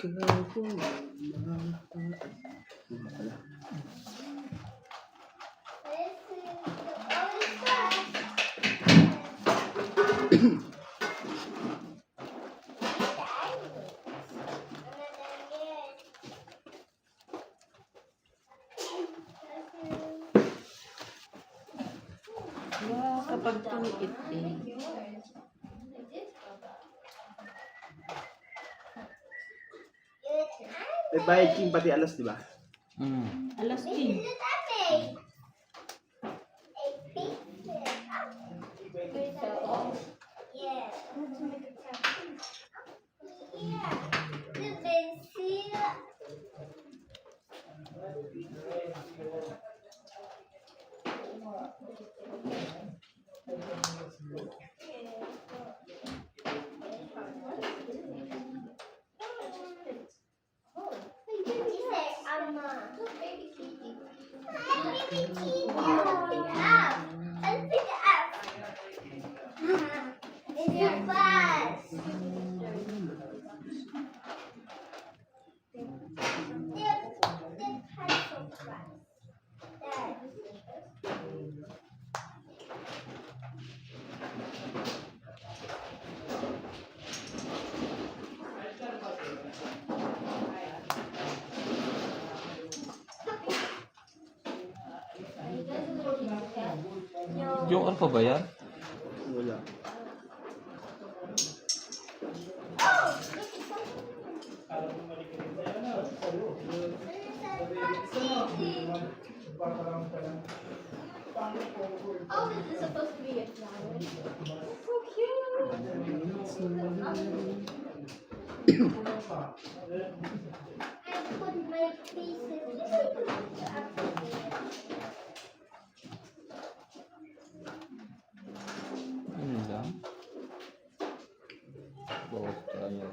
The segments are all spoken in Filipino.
ikaw ko wala. Wow, kapag tumiit eh. May bayad king pati alas, di ba? Alas 10. Joker pa ba yan? Wala. Oh, this is supposed to be a flower. So cute. I put my pieces. Yun lang. Bukas tayo.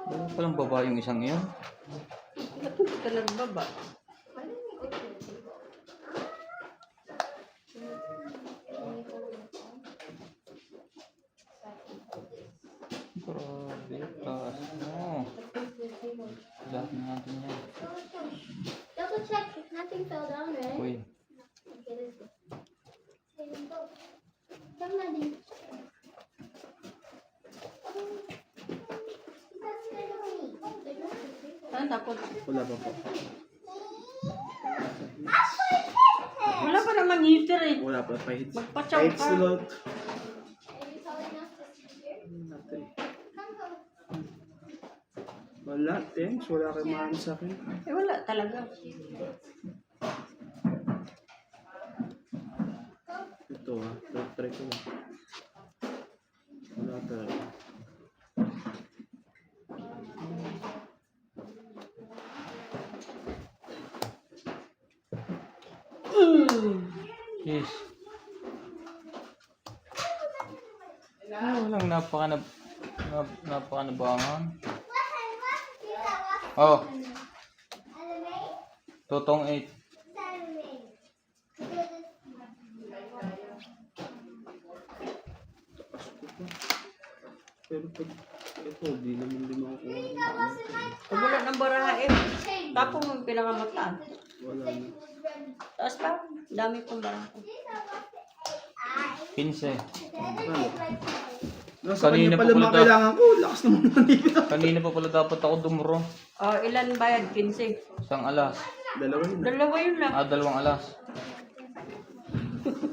Ano palang baba yung isang yun? Bakit ka nagbaba? Grabe, taas mo. Lahat natin yan. Double check if nothing fell down, right? Uy, Okay, let's go. Here we go. Come on, Daddy. That's kind of neat. Oh, they don't have to Saan takot? Wala pa po. Wala pa naman heater eh. Wala pa. Kahit Magpachaw ka. sulot. Are you tall enough to sit here? Natin. Come, come. Wala, thanks. Wala kayong maano sa akin. Eh wala talaga. Ito ha. Try ko lang. Wala talaga. yes. Walang napakanabangan. Oh, Totong 8. Pero pag ito, di naman din makukuha. Pag wala ng barahain, tapong yung pinakamataan. Wala na. Taas pa, dami pong baraha. 15. Nasa Kanina kanya pala pa pala mga kailangan ko. Lakas naman manipit ako. Kanina pa pala dapat ako dumuro. Ilan bayad? 15. Isang alas. Dalawa yun. Dalawa yun lang. Dalawang alas.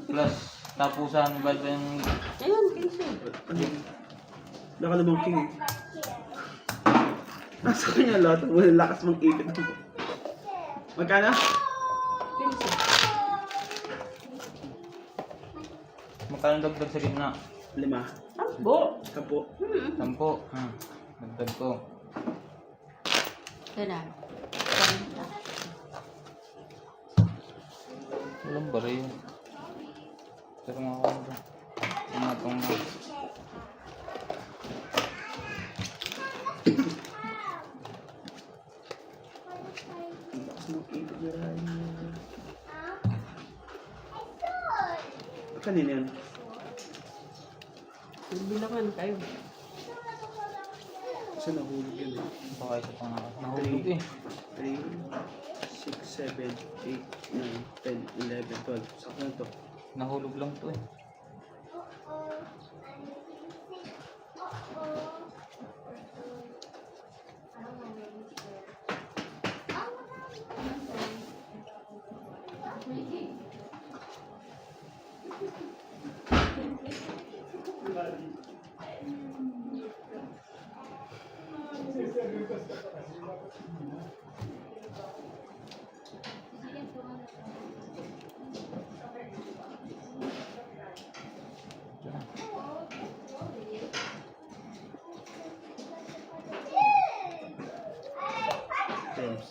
Plus, tapusan ba yung... Ayun, 15. Ano? Wala ka namang king. Nasa kanya lahat. Wala lakas mag-ipit. Magkano? 15. Magkano dagdag sa gitna? 5. Sampo. 10. 10. Dagdag ko. Kailan? Walang baril. Pero mga kanda. Tumatong na. Lakas mag-ipit na rin. Kanina yan. Bilangan kayo. Kasi nahulog yun eh. Baka ito pa nga. Nahulog eh. 3, 6, 7, 8, 9, 10, 11, 12. Saka na to. Nahulog lang to eh. Thanks.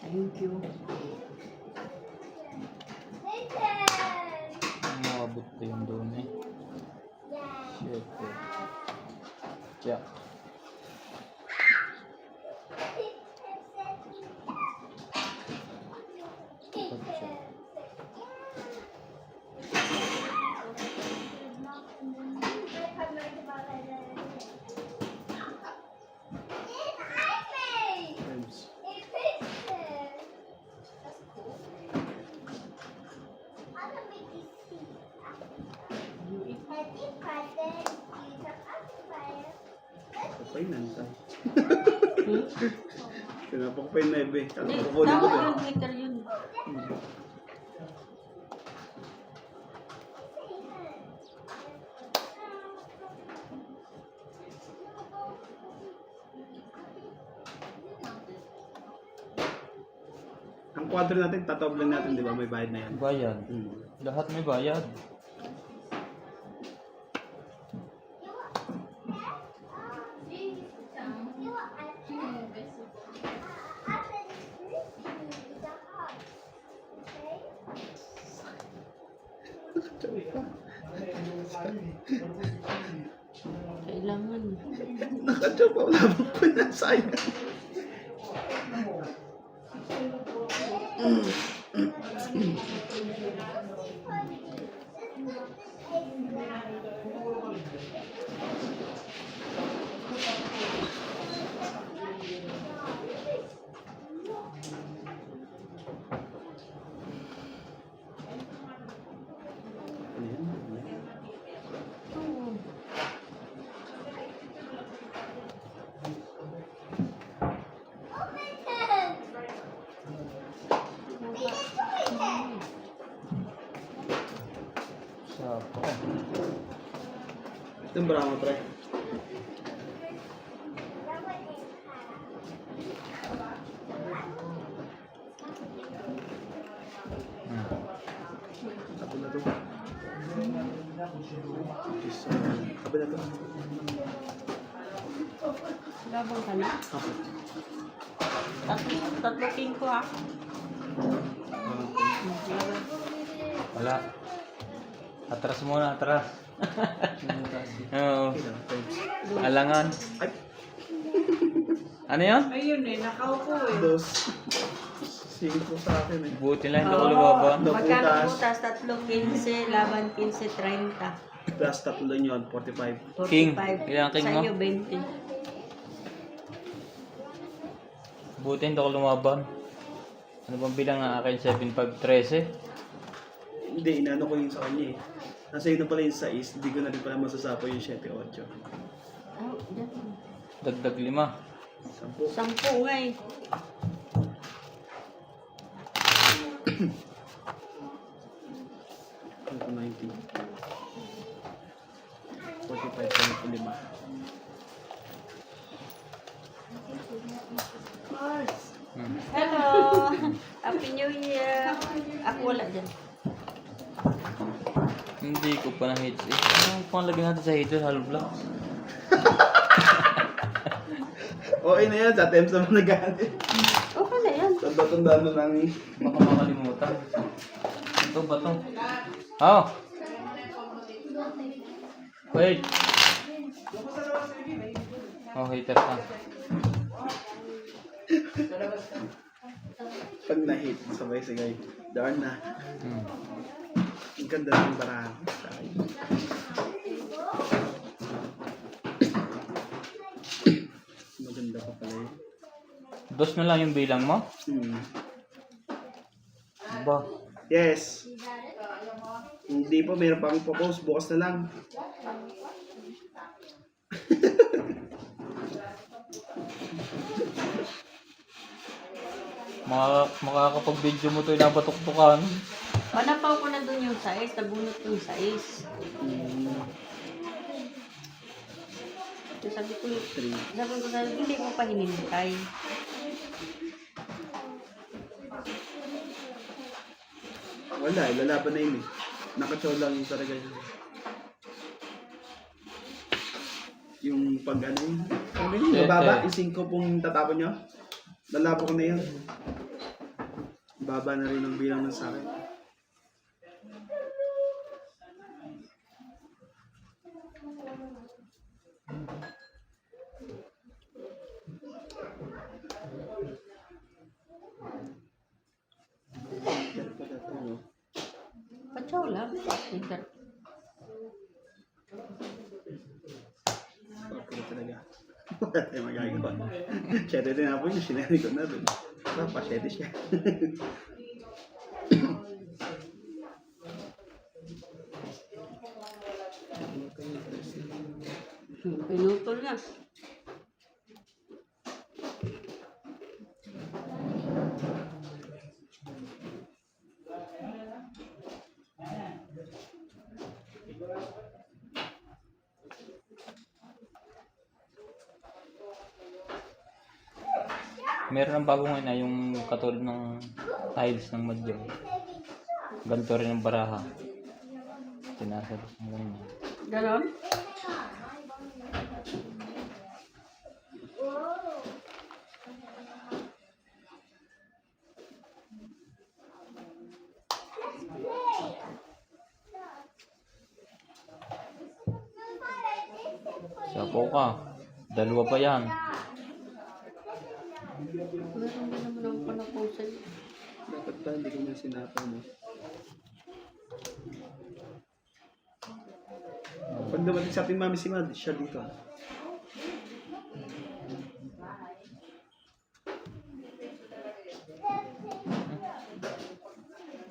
Thank you. Umabot pa yung doon eh. Shit eh. Tiyak. Thanks. Kapay na nita. Pinapakapay na ebe. Hindi, Kukunin ko tawag to. yun, hater yun. Ang kwadro natin, tatawag lang natin, di ba? May bayad na yan. Bayad. Lahat may bayad. Kailangan. Nakadyo pa, wala bang pinasayang. Sapa. Itong bramo, pre. Tapo na to. Tapo na to. Labang ka na? Tapo. Tatlo king ko ha. Wala. Atras muna, atras. Oo. Alangan. Ay, Ano yun? Ayun eh, nakaupo eh. dos. Sige po sa akin eh. Buti lang hindi ako lumaban. Magkano Nabutas. butas? Tatlo 15, laban 15, 30. Plus tatlo lang yun, 45. 45. King. Ilang king Sa mo? iyo, 20. Buti hindi ako lumaban. Ano bang bilang ng akin? 7513? Hindi, inano ko yun sa kanya eh. Nasa yun na pala yung 6, hindi ko na rin pala masasapo yung 7-8. Oh, yan. Dagdag 5. 10 nga eh. Ito 90. 45.5. Hello! Happy New Year! Ako wala dyan. Hindi ko pa na hits eh. Ano pang lagyan natin sa heater? Hollow blocks. Okay na yan, sa attempts naman nag-aalit. Okay na yan. Tanda-tanda mo lang eh. Baka makalimutan. Ito ba ito? Oh! Wait! Oh, hater ka. Pag na-hit, sabay-sabay. Darn na. Hmm. Ang ganda ng barahan. Maganda pa pala yun. Dos na lang yung bilang mo? Hmm. Ba? Yes. Hindi po, meron pa akong post. Bukas na lang. Makakapag-video mo ito inabatok-tukan. Panapaw ko na doon yung size, nabunot yung size. Hmm. So, sabi ko, 3. hindi ko pa hinintay. Wala, lalaban na yun eh. Nakachow lang yun talaga yun. Yung pag ano yun. Ano yun? Mababa, yung 5 pong tatapon nyo. Lalabo ko na yun. Baba na rin ang bilang ng sakit. Yan pala ito, no? Pachaw lang. Tingnan. Pagkala talaga. Wala tayong magagawa. Siyete din ako yun, sinari ko na doon. Pasyete siya. Pinutol na. Meron ng bago ngayon na yung katulad ng tiles ng madyo. Ganito rin ang baraha. Tinasalas ng ganyan. Ganon? Sapo ka. Dalawa pa yan. Meron din naman ang panapusan. Dapat ba hindi ko na sinapa mo? Pag dumating sa ating mami si Mad, siya dito.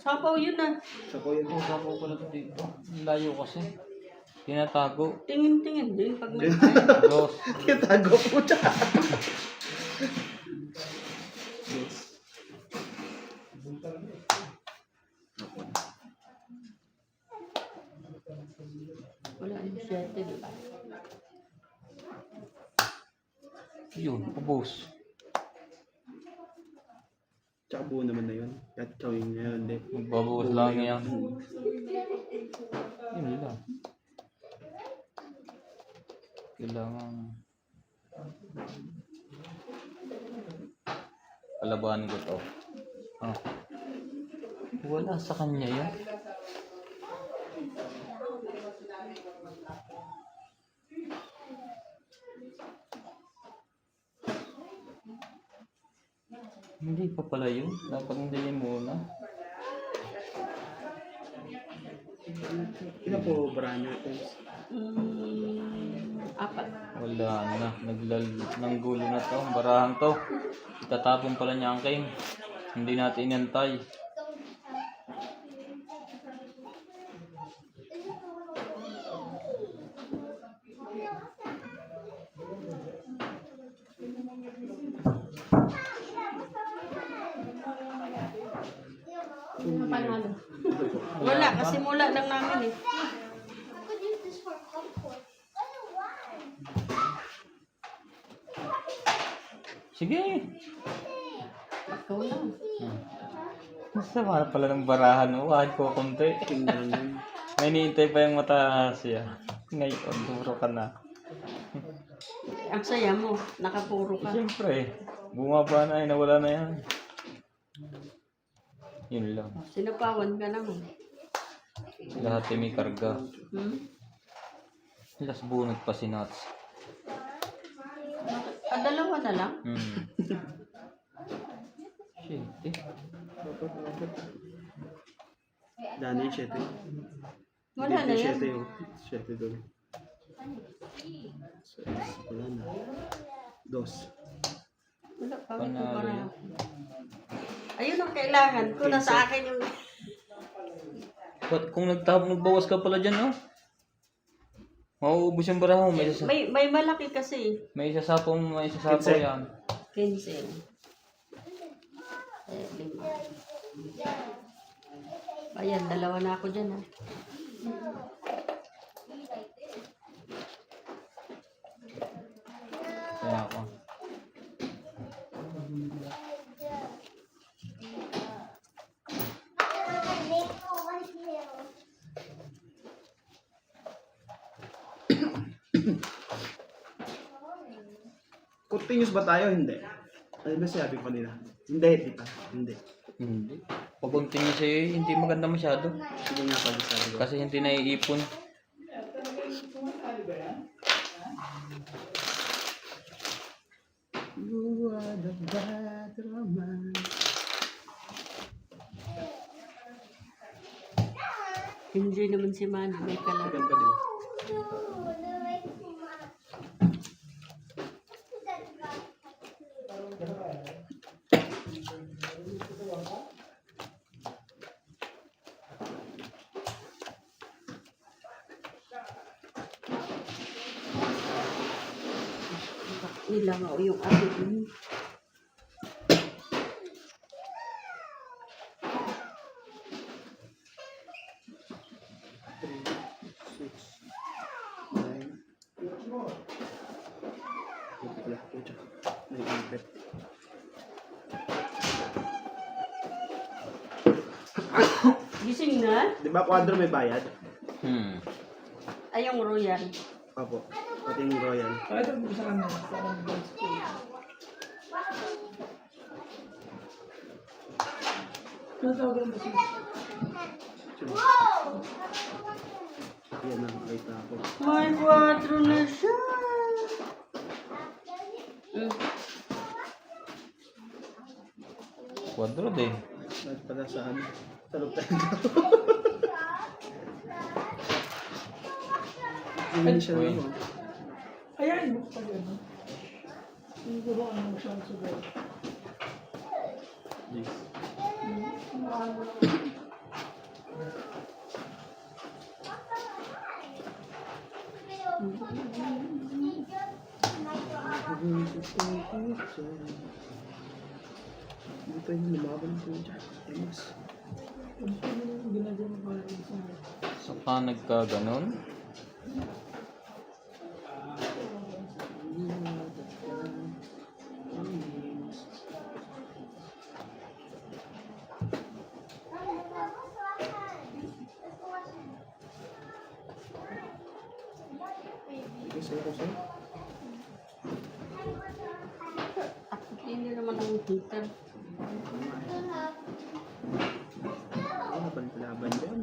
Sapaw yun ah. Sa po yun. Oh, sapo pala ito dito. Ang layo kasi. Tinatago. Tingin-tingin din pag may Dos. Tiyatago po siya. Yes. wala yung 7, di ba? Yun, ubos. Tsaka buo naman na yun. Kahit ikaw yung ngayon, hindi. Magbabawas lang yan. Yun lang. Kailangan palabanin ko to. Ah. Wala sa kanya yan. Hindi pa pala yun. Dapat hindi yun muna. Ilan po barahan nyo ito? 4. Wala na. Ng gulo na to. Ang barahan to. Itatapon pala niya ang king. Hindi natin inantay. Panalo. Wala, kasi mula lang namin eh. I could use this for popcorn. Sige. Ikaw lang. Masama pala ng barahan mo. Kahit ko konti. Tingnan yun. May niintay pa yung mataas siya. Ngayon, duro ka na. Ang saya mo, nakapuro ka. Siyempre, bumaba na, nawala na yan. Yun lang. Sinapawan ka naman. Lahat ay may karga. Hmm? Las bunot pa si Nats. Dalawa na lang? Hmm. Shit, eh. Abot. Dani, 7. Wala na yan. 7 yun. 7 doon. 6. Wala na. 2. Wala pa. Panalo yan. Ayun ang kailangan ko na sa akin yung... Ba't kung nagbawas ka pala dyan, oh? Mauubos yung baraha mo. May malaki kasi. May isasapaw Kinse. yan. 15. 5. Ayan, 2 na ako dyan ha. Kaya ako. Continuous ba tayo? Hindi. Ano ba sabi ko nila? Hindi, di pa. Hindi. Hindi. Pag continue sa'yo, hindi maganda masyado. Sige nga pala sabi ko. Kasi hindi naiipon. You are the better man. Hindi naman si Manny, may kalaro. Ganun ka din. Nilangaw yung akin. Gising na? Di ba kwadro may bayad? Ay, yung royal. Opo. Pati yung royal. Yan na, nakita ako. May 4 na siya. Quadro din. Lahat pala sa ano. Sa lupet. Hindi siya Uy. naman. Ayan mo pa gano'n. Siguro ano siya siguro. Yes. Hindi tayo lumaban po dyan. Emas. Ginagawa ko lang sa Saka nagkaganon. Kasi ako sa'yo. Hindi naman ang heater. Ano ba laban dyan?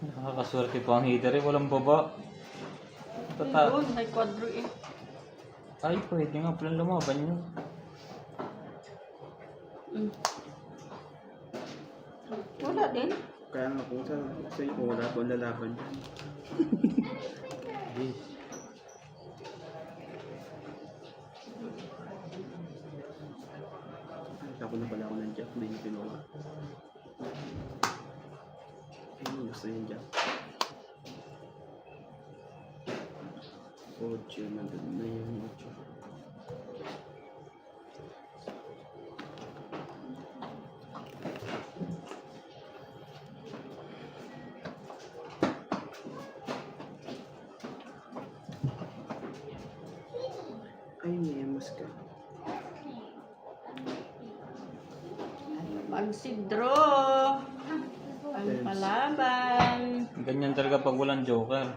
Nakakaswerte po ang heater eh. Walang baba. Ayun, may quadro eh. Ay, pwede nga pala lumaban yun. Wala din. Kaya nga kung sa'yo kung wala po ang lalaban dyan. Yes. Ako na pala ako ng jack, hindi niyo pinuha. Ayun, gusto yung jack. Ocho, nandun na yung ocho. Ay, may emas ka. Pansidro. Ang palaban. Ganyan talaga pag walang joker.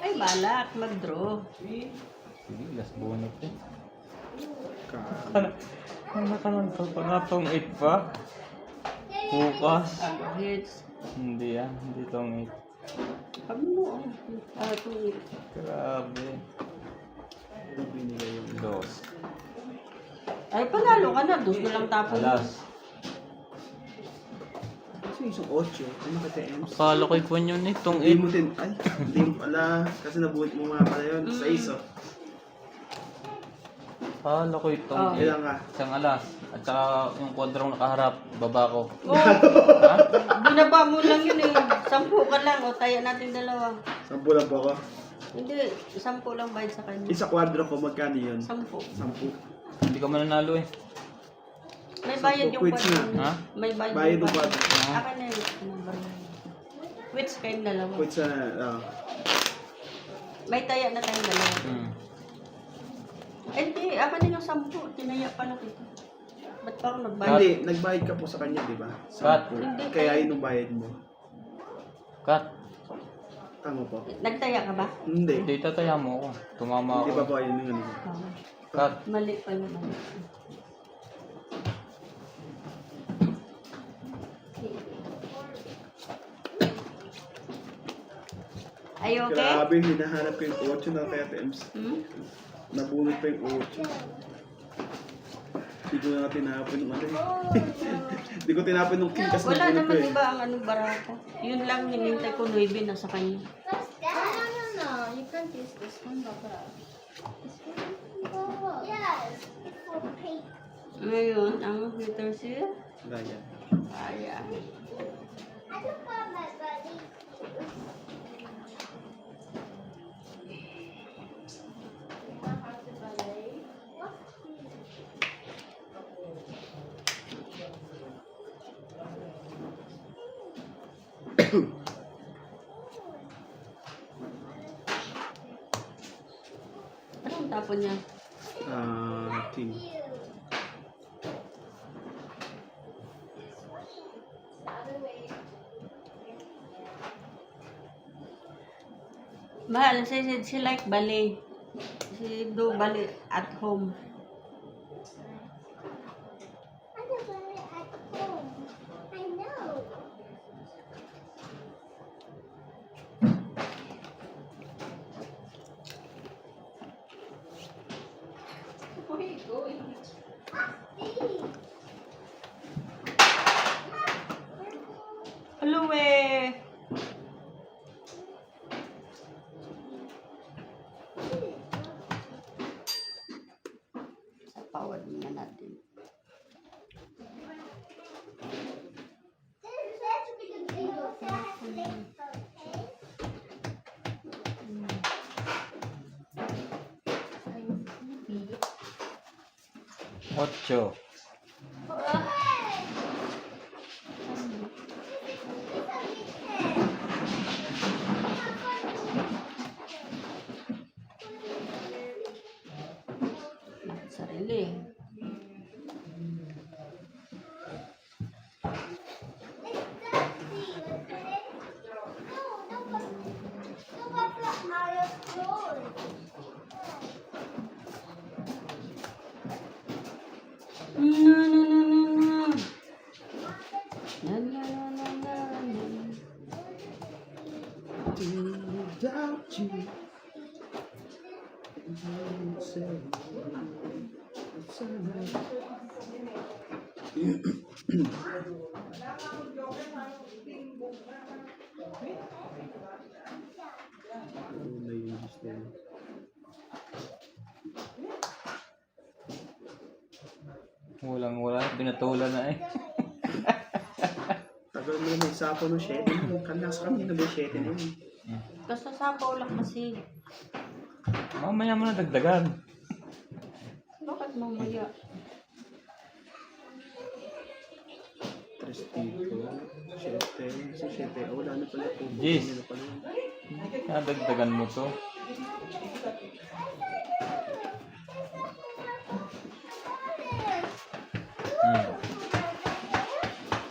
Ay, balak. Mag-draw. Sige, last bonus eh. Ka. Ano ka lang to? Pangatong 8 pa? Bukas. Hits. Hindi ah, hindi tong 8. Sabi mo, ito. Grabe. Ito binigay yung Dos. Ay, panalo ka na. Dos na lang tapon. Alas. Kasi isang 8. Ano ka TMs? Akala ko ipon yun eh. Tong Hindi 8. mo din. Ay, hindi mo pala. Kasi nabuhat mo nga pala yun. Sa iso. Akala ko itong Oh. 8. Ilan ka? Isang alas. At saka yung kwadrang nakaharap. Baba ko. Oh, Ha? binaba mo lang yun eh. 10 ka lang. O, taya natin dalawa. 10 lang po ako. Hindi, 10 lang bayad sa kanya. Isa kwadro ko, magkano yun? 10. 10. Hindi ka mananalo eh. May bayad yung Quits na. kwadro. Ha? May bayad Bayad yung ng kwadro. kwadro. Akin na yun. Quits kayong dalawa. Quit sa... May taya na tayong dalawa. Hmm. Eh, hindi. Akin na yung 10. Tinaya pa lang ito. Ba't pa ako nagbayad? Hindi, nagbayad ka po sa kanya, di ba? Cut. 10. Hindi, Kaya tayo. yun yung bayad mo. Cut. Tama po. Nagtaya ka ba? Hindi. Hindi tataya mo ako. Tumama Hindi ba ako. po yun yung ano? Cut. Mali pa yun. Mali. Are you okay? Grabe, hinahanap ko yung 8 na kaya TMs. Hmm? Nabunot pa yung 8. Hindi ko na tinapon yung ano eh. Hindi ko tinapon yung king kasi Wala nabunot ko naman eh. iba ang anong barata. Yun lang hinintay ko 9 na sa kanya. No. You can't use this one, Baba. Yes. It's for paint. Ngayon, ang filter siya. Gaya. Ayan. I don't want my buddy. Anong tapon niya? King. Mahal, she like ballet. She do ballet at home. I don't want it at home. I know. Where are you going? Hello eh. Pawad muna natin. Ocho. Sarili. No, no, no, no, no. Na, na, na, na, na, na. Without you. Walang-wala. Pinatulan na eh. Tagal mo na isapo ng 7. Kanlas kami na may 7 na yun. Basta sapaw lang kasi. Mamaya mo na dagdagan. Bakit mamaya? Trestigo. 7. Kasi 7. Wala na pala po. Yes. Wala na pala yun. Dagdagan mo to.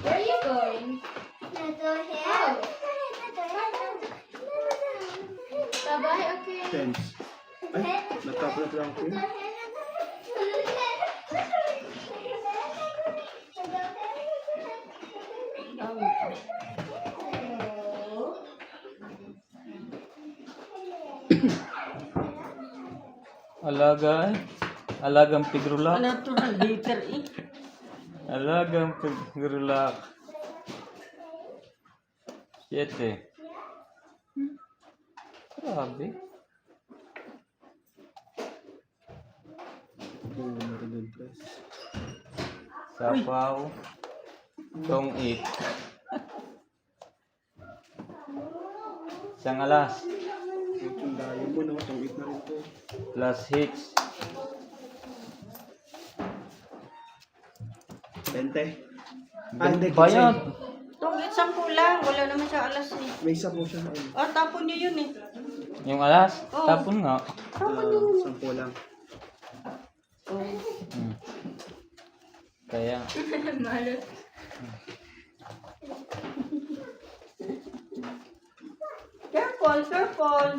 Where are you going? Bye-bye, okay. Tens. Ay, natapon na pala ako yun. Alagang pigrulak. Natural hater eh. Alagang pigrulak. 7. Grabe. Sapaw. Tong 8. Isang alas. Yung dayo mo, no? Itong 8 na rin po. Plus hits. 20. Ah, hindi. Bayad. Tungit 10 lang. Wala naman siya alas eh. May isa po siya na yun. Ah, tapon niyo yun eh. Yung alas. Oo. Tapon nga. Tapon niyo yun. 10 lang. Oh. Hmm. Kaya. Malot. Careful, careful.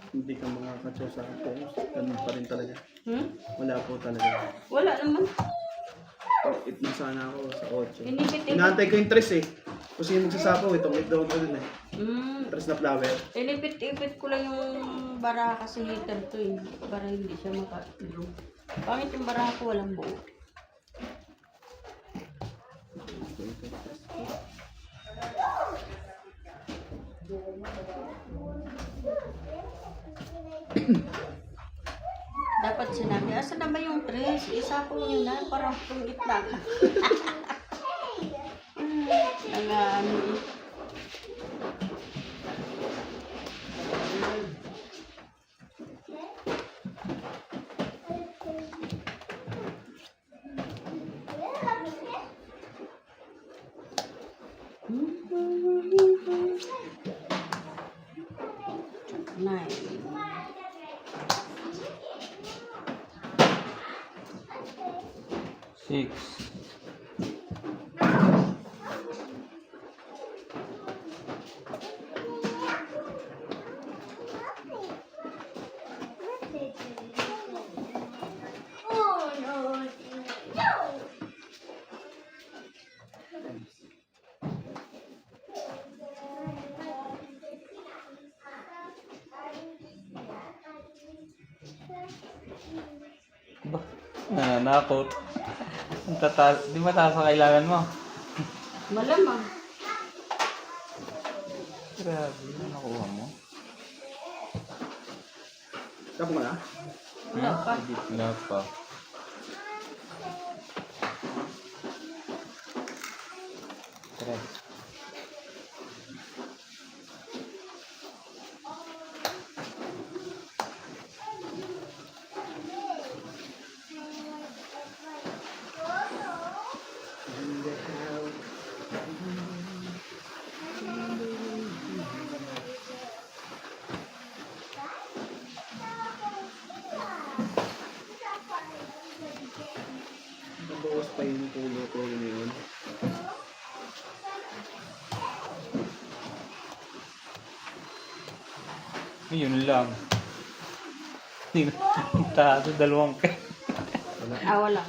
Hindi ka makakatso sa akin. Ganun pa rin talaga. Wala po talaga. Wala naman. Oh, it na sana ako sa 8. Inipit-ipit. Inaantay ko yung 3 eh. Kasi yung magsasapaw, itong 8 daw ko dun eh. 3 na flower. Inipit-ipit ko lang yung bara kasi hater to eh. Para hindi siya makatulog. Pangit yung bara ko, walang buo. Dapat sinabi, asa na ba yung tres? Isa ko yun na, parang pungit lang. Ano eh. Nice. Six. Oh no. No. Ba? Nananakot. Di ba taas ang kailangan mo? Malamang. Grabe, ano nakuha mo? Tapos mo na? Wala pa. Wala pa. Tres. Nabawas pa yung pulo ko yun. Yun lang. Taas, dalawang ka. Ah, wala.